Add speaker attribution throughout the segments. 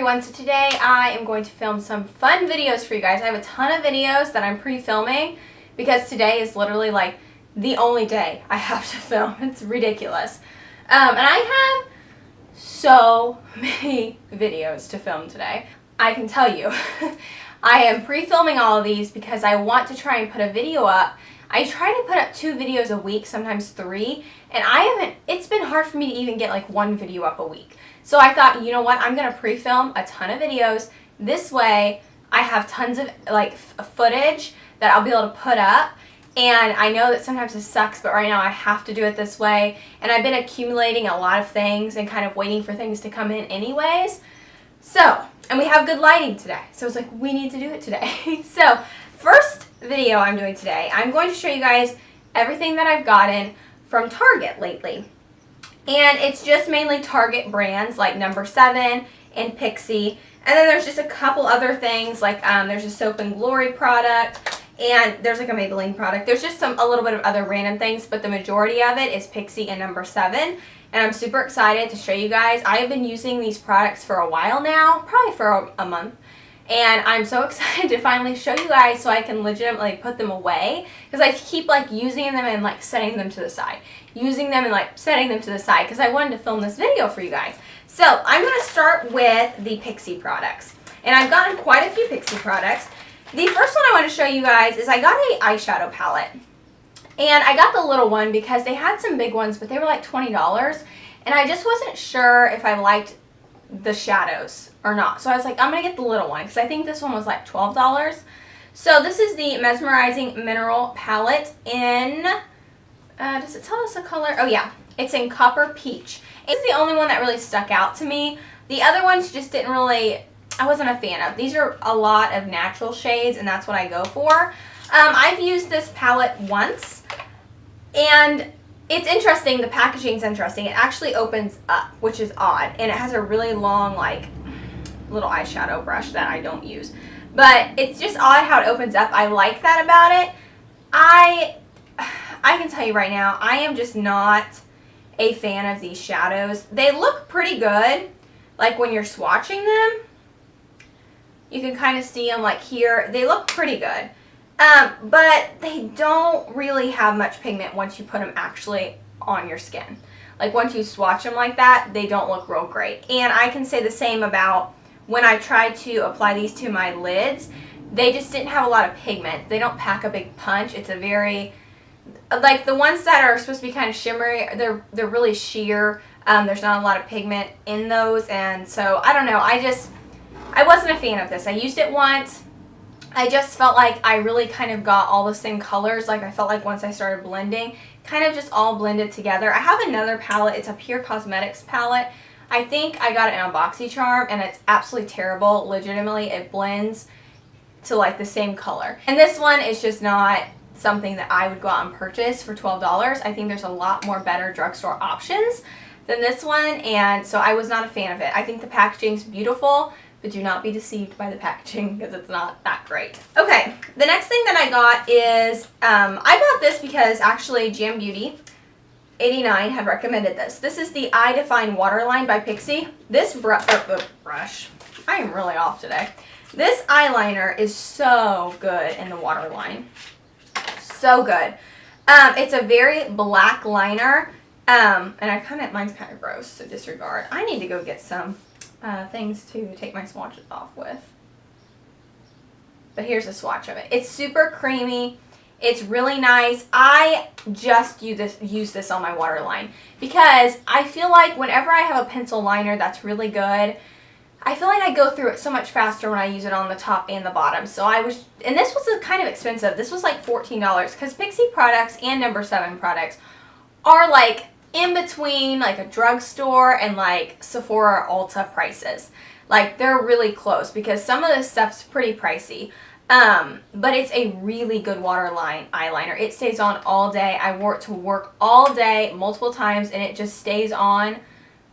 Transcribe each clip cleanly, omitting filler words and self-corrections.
Speaker 1: everyone. So today I am going to film some fun videos for you guys. I have a ton of videos that I'm pre-filming because today is literally like the only day I have to film. It's ridiculous. And I have so many videos to film today. I can tell you. I am pre-filming all of these because I want to try and put a video up. I try to put up 2 videos a week, sometimes 3, and it's been hard for me to even get like 1 video up a week. So I thought, you know what, I'm going to pre-film a ton of videos. This way I have tons of like footage that I'll be able to put up. And I know that sometimes it sucks, but right now I have to do it this way. And I've been accumulating a lot of things and kind of waiting for things to come in anyways. So, and we have good lighting today. So it's like, we need to do it today. So, first video I'm doing today, I'm going to show you guys everything that I've gotten from Target lately. And it's just mainly Target brands like No7 and Pixie. And then there's just a couple other things like there's a Soap and Glory product. And there's like a Maybelline product. There's just a little bit of other random things, but the majority of it is Pixie and No7. And I'm super excited to show you guys. I have been using these products for a while now, probably for a month. And I'm so excited to finally show you guys so I can legitimately put them away. Because I keep like using them and like setting them to the side. Using them and like setting them to the side because I wanted to film this video for you guys. So I'm going to start with the Pixie products. And I've gotten quite a few Pixie products. The first one I want to show you guys is I got an eyeshadow palette. And I got the little one because they had some big ones, but they were like $20. And I just wasn't sure if I liked the shadows or not. So I was like, I'm going to get the little one because I think this one was like $12. So this is the Mesmerizing Mineral Palette in, does it tell us the color? Oh yeah, it's in Copper Peach. It's the only one that really stuck out to me. The other ones just didn't really, I wasn't a fan of. These are a lot of natural shades and that's what I go for. I've used this palette once and it's interesting. The packaging's interesting. It actually opens up, which is odd, and it has a really long like little eyeshadow brush that I don't use. But it's just odd how it opens up. I like that about it. I can tell you right now, I am just not a fan of these shadows. They look pretty good, like when you're swatching them. You can kind of see them like here. They look pretty good. But they don't really have much pigment once you put them actually on your skin. Like once you swatch them like that, they don't look real great. And I can say the same about when I tried to apply these to my lids. They just didn't have a lot of pigment. They don't pack a big punch. It's a very, like the ones that are supposed to be kind of shimmery, they're really sheer. There's not a lot of pigment in those. And so, I don't know. I wasn't a fan of this. I used it once. I just felt like I really kind of got all the same colors. Like I felt like once I started blending, kind of just all blended together. I have another palette. It's a Pure Cosmetics palette. I think I got it in a BoxyCharm and it's absolutely terrible. Legitimately, it blends to like the same color. And this one is just not something that I would go out and purchase for $12. I think there's a lot more better drugstore options than this one. And so I was not a fan of it. I think the packaging's beautiful. But do not be deceived by the packaging because it's not that great. Okay, the next thing that I got is, I bought this because actually Jam Beauty 89 had recommended this. This is the Eye Define Waterline by Pixie. This brush, I am really off today. This eyeliner is so good in the Waterline. So good. It's a very black liner. And mine's kind of gross, so disregard. I need to go get some things to take my swatches off with. But here's a swatch of it. It's super creamy. It's really nice. I just use this on my waterline because I feel like whenever I have a pencil liner that's really good, I feel like I go through it so much faster when I use it on the top and the bottom. So and this was kind of expensive. This was like $14 because Pixie products and No7 products are like in between like a drugstore and like Sephora or Ulta prices. Like they're really close because some of this stuff's pretty pricey. But it's a really good waterline eyeliner. It stays on all day. I wore it to work all day multiple times and it just stays on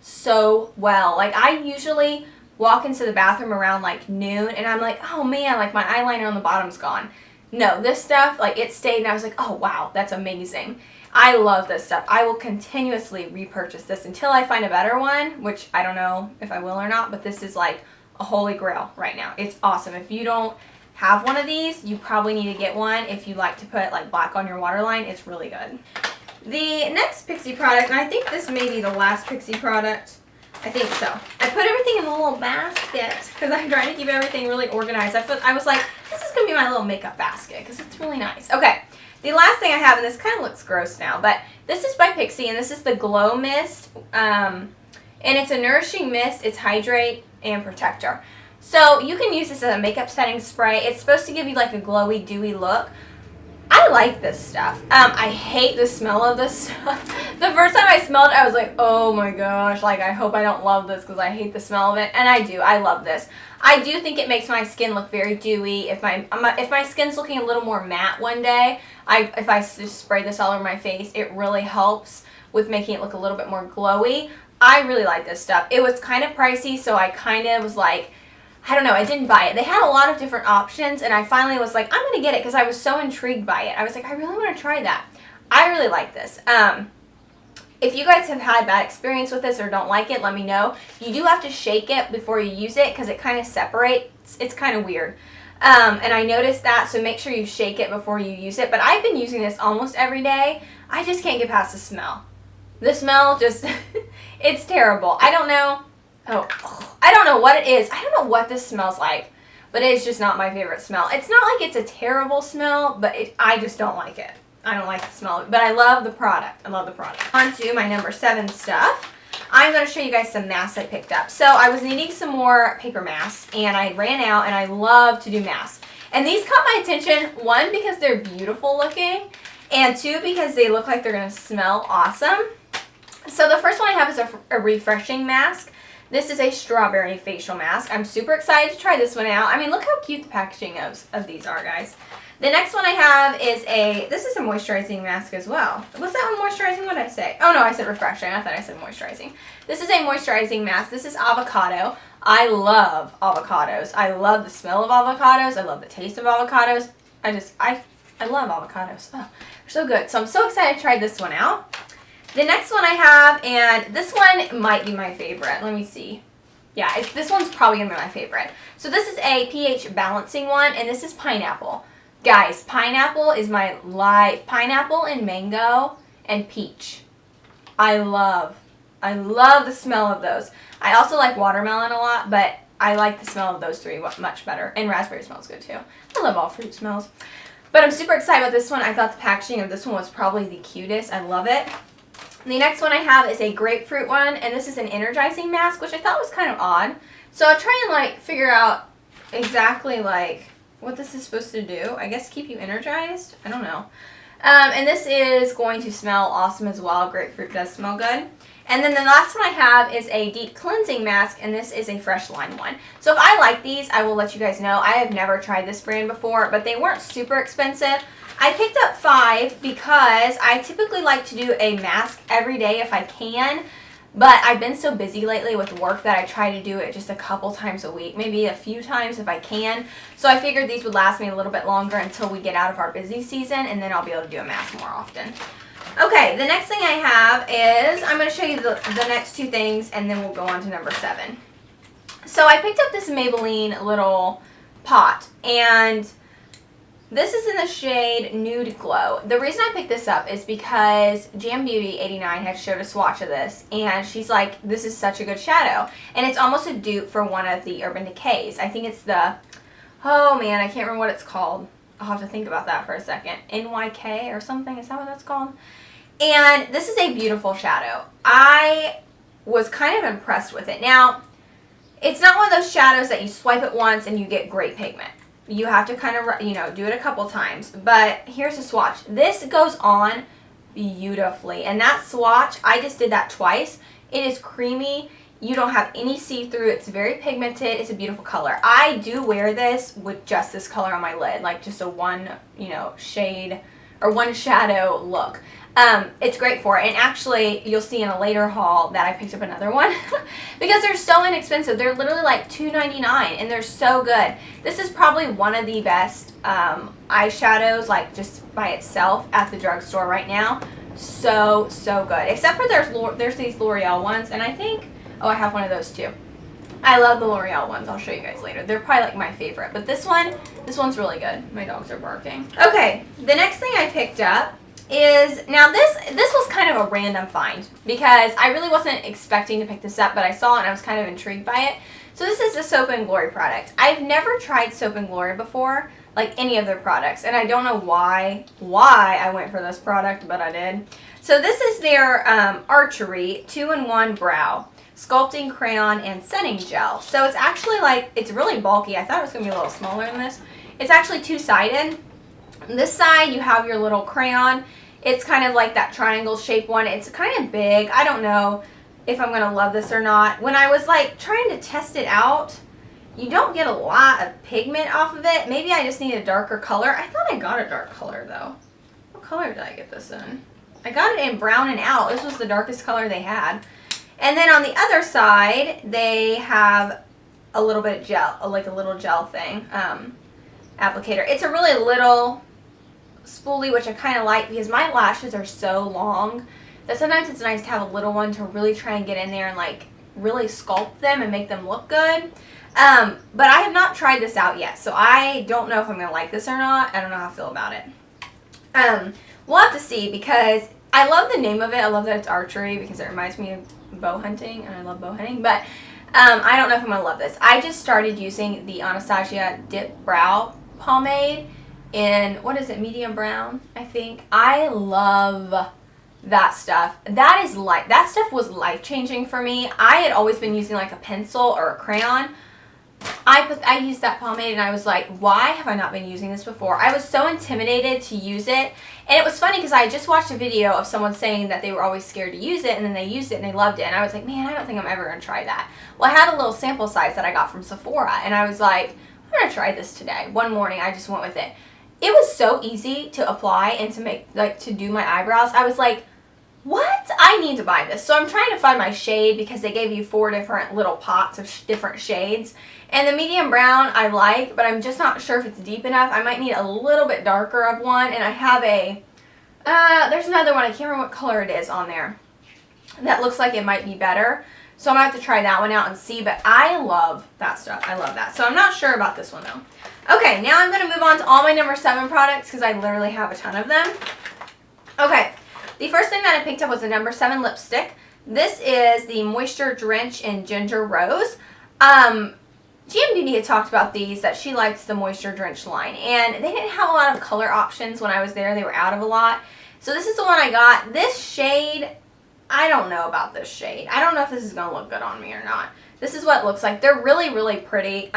Speaker 1: so well. Like I usually walk into the bathroom around like noon and I'm like, oh man, like my eyeliner on the bottom's gone. No, this stuff, like it stayed and I was like, oh wow, that's amazing. I love this stuff. I will continuously repurchase this until I find a better one, which I don't know if I will or not, but this is like a holy grail right now. It's awesome. If you don't have one of these, you probably need to get one if you like to put like black on your waterline. It's really good. The next Pixi product, and I think this may be the last Pixi product. I think so. I put everything in a little basket because I'm trying to keep everything really organized. I was like, this is going to be my little makeup basket because it's really nice. Okay, the last thing I have, and this kind of looks gross now, but this is by Pixi, and this is the Glow Mist. And it's a nourishing mist. It's hydrate and protector. So you can use this as a makeup setting spray. It's supposed to give you like a glowy, dewy look. I like this stuff. I hate the smell of this stuff. The first time I smelled it, I was like, oh my gosh, like I hope I don't love this because I hate the smell of it. And I do. I love this. I do think it makes my skin look very dewy. If my skin's looking a little more matte one day, if I just spray this all over my face, it really helps with making it look a little bit more glowy. I really like this stuff. It was kind of pricey, so I kind of was like, I don't know, I didn't buy it. They had a lot of different options, and I finally was like, I'm going to get it because I was so intrigued by it. I was like, I really want to try that. I really like this. If you guys have had bad experience with this or don't like it, let me know. You do have to shake it before you use it because it kind of separates. It's kind of weird. And I noticed that, so make sure you shake it before you use it. But I've been using this almost every day. I just can't get past the smell. The smell just, it's terrible. I don't know. I don't know what it is. I don't know what this smells like, but it's just not my favorite smell. It's not like it's a terrible smell, but I just don't like it. I don't like the smell of it, but I love the product. I love the product. On to my number 7 stuff. I'm going to show you guys some masks I picked up. So I was needing some more paper masks, and I ran out, and I love to do masks. And these caught my attention, 1, because they're beautiful looking, and 2, because they look like they're going to smell awesome. So the first one I have is a refreshing mask. This is a strawberry facial mask. I'm super excited to try this one out. I mean, look how cute the packaging of these are, guys. The next one I have is this is a moisturizing mask as well. Was that one moisturizing? What did I say? Oh no, I said refreshing. I thought I said moisturizing. This is a moisturizing mask. This is avocado. I love avocados. I love the smell of avocados. I love the taste of avocados. I love avocados. Oh, they're so good. So I'm so excited to try this one out. The next one I have, and this one might be my favorite. Let me see. Yeah, this one's probably going to be my favorite. So this is a pH balancing one, and this is pineapple. Guys, pineapple is my life. Pineapple and mango and peach. I love the smell of those. I also like watermelon a lot, but I like the smell of those 3 much better. And raspberry smells good too. I love all fruit smells. But I'm super excited about this one. I thought the packaging of this one was probably the cutest. I love it. The next one I have is a grapefruit one, and this is an energizing mask, which I thought was kind of odd. So I'll try and like figure out exactly like what this is supposed to do. I guess keep you energized? I don't know. And this is going to smell awesome as well. Grapefruit does smell good. And then the last one I have is a deep cleansing mask, and this is a fresh line one. So if I like these, I will let you guys know. I have never tried this brand before, but they weren't super expensive. I picked up 5 because I typically like to do a mask every day if I can, but I've been so busy lately with work that I try to do it just a couple times a week, maybe a few times if I can. So I figured these would last me a little bit longer until we get out of our busy season, and then I'll be able to do a mask more often. Okay, the next thing I have is, I'm going to show you the next 2 things, and then we'll go on to number 7. So I picked up this Maybelline little pot, and this is in the shade Nude Glow. The reason I picked this up is because Jam Beauty 89 had showed a swatch of this, and she's like, this is such a good shadow. And it's almost a dupe for one of the Urban Decays. I think it's the, oh man, I can't remember what it's called. I'll have to think about that for a second. NYK or something, is that what that's called? And this is a beautiful shadow. I was kind of impressed with it. Now, it's not one of those shadows that you swipe it once and you get great pigment. You have to kind of, you know, do it a couple times. But here's a swatch. This goes on beautifully. And that swatch, I just did that twice. It is creamy. You don't have any see-through. It's very pigmented. It's a beautiful color. I do wear this with just this color on my lid, like just a one, you know, shade or one shadow look. It's great for it. And actually, you'll see in a later haul that I picked up another one because they're so inexpensive. They're literally like $2.99 and they're so good. This is probably one of the best eyeshadows, like just by itself at the drugstore right now. So good. Except for there's these L'Oreal ones, and I think, oh, I have one of those too. I love the L'Oreal ones. I'll show you guys later. They're probably like my favorite. But this one's really good. My dogs are barking. Okay, the next thing I picked up is, now this was kind of a random find because I really wasn't expecting to pick this up, but I saw it and I was kind of intrigued by it. So this is the Soap & Glory product. I've never tried Soap & Glory before, like any of their products, and I don't know why I went for this product, but I did. So this is their Archery 2-in-1 Brow Sculpting Crayon and Setting Gel. So it's actually like, it's really bulky. I thought it was going to be a little smaller than this. It's actually two-sided. This side you have your little crayon. It's kind of like that triangle shaped one. It's kind of big. I don't know if I'm going to love this or not. When I was like trying to test it out, you don't get a lot of pigment off of it. Maybe I just need a darker color. I thought I got a dark color though. What color did I get this in? I got it in Brown and Out. This was the darkest color they had. And then on the other side, they have a little bit of gel, like a little gel thing, applicator. It's a really little spoolie, which I kind of like because my lashes are so long that sometimes it's nice to have a little one to really try and get in there and like really sculpt them and make them look good. But I have not tried this out yet, so I don't know if I'm going to like this or not. I don't know how I feel about it. We'll have to see because I love the name of it. I love that it's Archery because it reminds me of bow hunting, and I love bow hunting, but I don't know if I'm going to love this. I just started using the Anastasia Dip Brow Pomade in, what is it, medium brown, I think. I love that stuff. That stuff was life-changing for me. I had always been using like a pencil or a crayon. I used that pomade and I was like, why have I not been using this before? I was so intimidated to use it. And it was funny because I just watched a video of someone saying that they were always scared to use it, and then they used it and they loved it. And I was like, man, I don't think I'm ever going to try that. Well, I had a little sample size that I got from Sephora, and I was like, I'm going to try this today. One morning, I just went with it. It was so easy to apply and to make, like, to do my eyebrows. I was like, what? I need to buy this. So I'm trying to find my shade because they gave you 4 different little pots of different shades. And the medium brown I like, but I'm just not sure if it's deep enough. I might need a little bit darker of one. And I have a, there's another one. I can't remember what color it is on there. That looks like it might be better. So I'm going to have to try that one out and see. But I love that stuff. I love that. So I'm not sure about this one though. Okay, now I'm going to move on to all my No7 products because I literally have a ton of them. Okay, the first thing that I picked up was a No7 lipstick. This is the Moisture Drench in Ginger Rose. GM Beauty had talked about these, that she likes the Moisture Drench line. And they didn't have a lot of color options when I was there. They were out of a lot. So this is the one I got. This shade, I don't know about this shade. I don't know if this is going to look good on me or not. This is what it looks like. They're really, really pretty.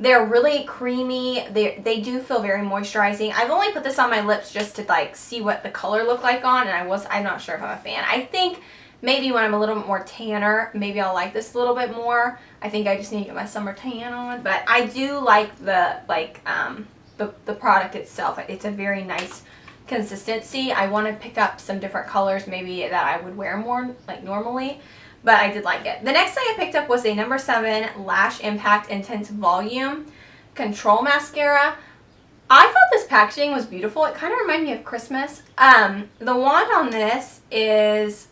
Speaker 1: They're really creamy. They do feel very moisturizing. I've only put this on my lips just to like see what the color looked like on, and I'm not sure if I'm a fan. I think maybe when I'm a little bit more tanner, maybe I'll like this a little bit more. I think I just need to get my summer tan on, but I do like the product itself. It's a very nice consistency. I want to pick up some different colors maybe that I would wear more like normally. But I did like it. The next thing I picked up was a No7 Lash Impact Intense Volume Control Mascara. I thought this packaging was beautiful. It kind of reminded me of Christmas. The wand on this is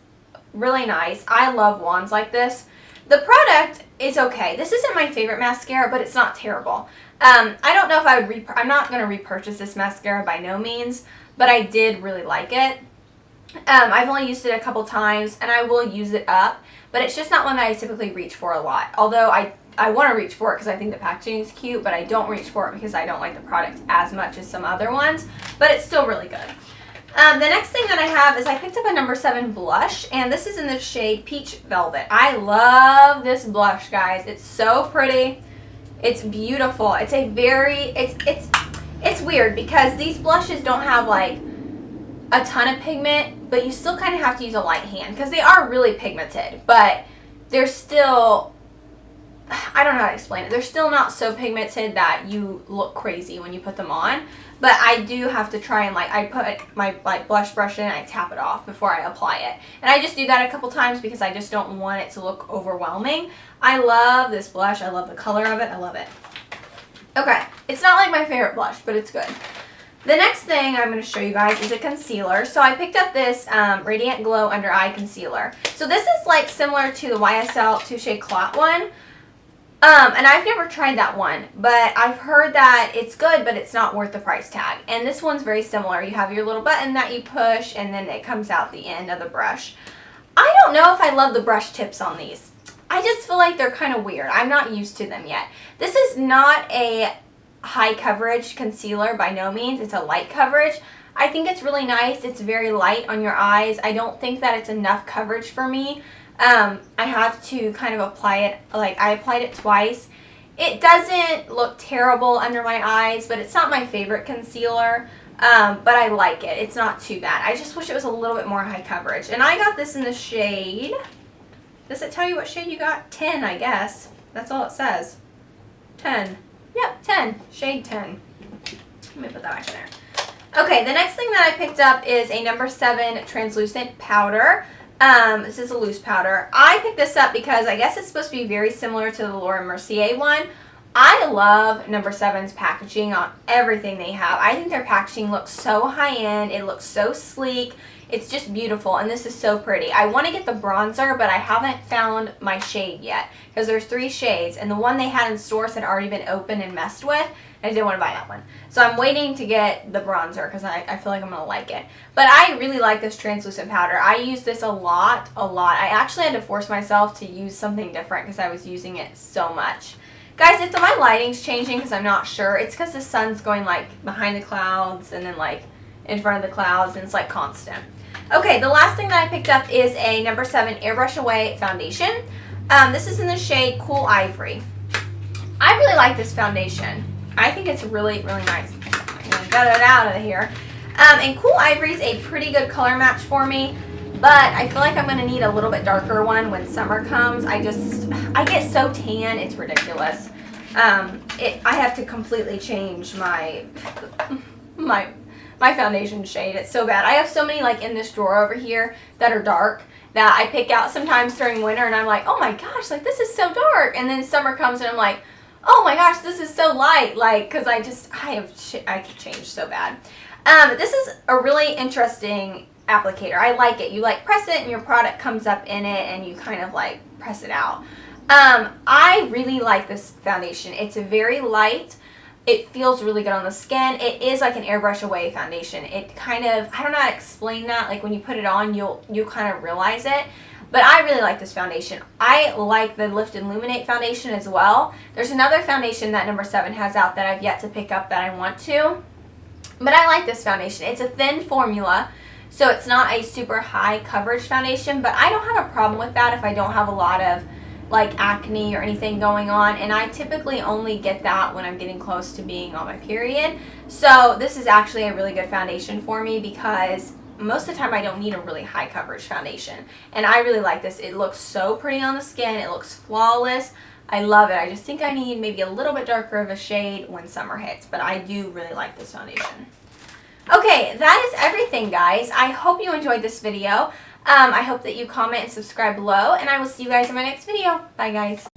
Speaker 1: really nice. I love wands like this. The product is okay. This isn't my favorite mascara, but it's not terrible. I don't know if I would I'm not going to repurchase this mascara by no means, but I did really like it. I've only used it a couple times, and I will use it up, but it's just not one that I typically reach for a lot. Although I want to reach for it because I think the packaging is cute, but I don't reach for it because I don't like the product as much as some other ones, but it's still really good. The next thing that I have is I picked up a No7 blush, and this is in the shade Peach Velvet. I love this blush, guys. It's so pretty. It's beautiful. It's a very, it's weird because these blushes don't have like a ton of pigment, but you still kind of have to use a light hand because they are really pigmented, but they're still, I don't know how to explain it. They're still not so pigmented that you look crazy when you put them on, but I do have to try and like, I put my like blush brush in and I tap it off before I apply it. And I just do that a couple times because I just don't want it to look overwhelming. I love this blush. I love the color of it. I love it. Okay, it's not like my favorite blush, but it's good. The next thing I'm going to show you guys is a concealer. So I picked up this Radiant Glow Under Eye Concealer. So this is like similar to the YSL Touche Clot one. And I've never tried that one, but I've heard that it's good, but it's not worth the price tag. And this one's very similar. You have your little button that you push, and then it comes out the end of the brush. I don't know if I love the brush tips on these. I just feel like they're kind of weird. I'm not used to them yet. This is not a high coverage concealer by no means. It's a light coverage. I think it's really nice. It's very light on your eyes. I don't think that it's enough coverage for me. I have to kind of apply it, like I applied it twice. It doesn't look terrible under my eyes, but it's not my favorite concealer, but I like it. It's not too bad. I just wish it was a little bit more high coverage. And I got this in the shade, does it tell you what shade you got? 10, I guess. That's all it says. 10. Yep, 10. Shade 10. Let me put that back in there. Okay, the next thing that I picked up is a No. 7 translucent powder. This is a loose powder. I picked this up because I guess it's supposed to be very similar to the Laura Mercier one. I love No. 7's packaging on everything they have. I think their packaging looks so high-end. It looks so sleek. It's just beautiful, and this is so pretty. I want to get the bronzer, but I haven't found my shade yet because there's 3 shades, and the one they had in stores had already been opened and messed with. I didn't want to buy that one. So I'm waiting to get the bronzer because I feel like I'm going to like it. But I really like this translucent powder. I use this a lot. I actually had to force myself to use something different because I was using it so much. Guys, if my lighting's changing because I'm not sure, it's because the sun's going like behind the clouds and then like in front of the clouds, and it's like constant. Okay, the last thing that I picked up is a No. 7 Airbrush Away foundation. This is in the shade Cool Ivory. I really like this foundation. I think it's really, really nice. I'm going to get it out of here. And Cool Ivory is a pretty good color match for me, but I feel like I'm going to need a little bit darker one when summer comes. I get so tan, it's ridiculous. I have to completely change my foundation shade. It's so bad. I have so many like in this drawer over here that are dark that I pick out sometimes during winter, and I'm like, oh my gosh, like this is so dark. And then summer comes and I'm like, oh my gosh, this is so light, like, because I can change so bad. This is a really interesting applicator. I like it. You like press it and your product comes up in it and you kind of like press it out. I really like this foundation. It's very light. It feels really good on the skin. It is like an Airbrush Away foundation. It kind of, I don't know how to explain that. Like when you put it on, you'll kind of realize it. But I really like this foundation. I like the Lift and Illuminate foundation as well. There's another foundation that No. 7 has out that I've yet to pick up that I want to. But I like this foundation. It's a thin formula, so it's not a super high coverage foundation. But I don't have a problem with that if I don't have a lot of like acne or anything going on. And I typically only get that when I'm getting close to being on my period. So this is actually a really good foundation for me because most of the time I don't need a really high coverage foundation, and I really like this. It looks so pretty on the skin. It looks flawless. I love it. I just think I need maybe a little bit darker of a shade when summer hits, but I do really like this foundation. Okay, that is everything, guys. I hope you enjoyed this video. I hope that you comment and subscribe below, and I will see you guys in my next video. Bye, guys.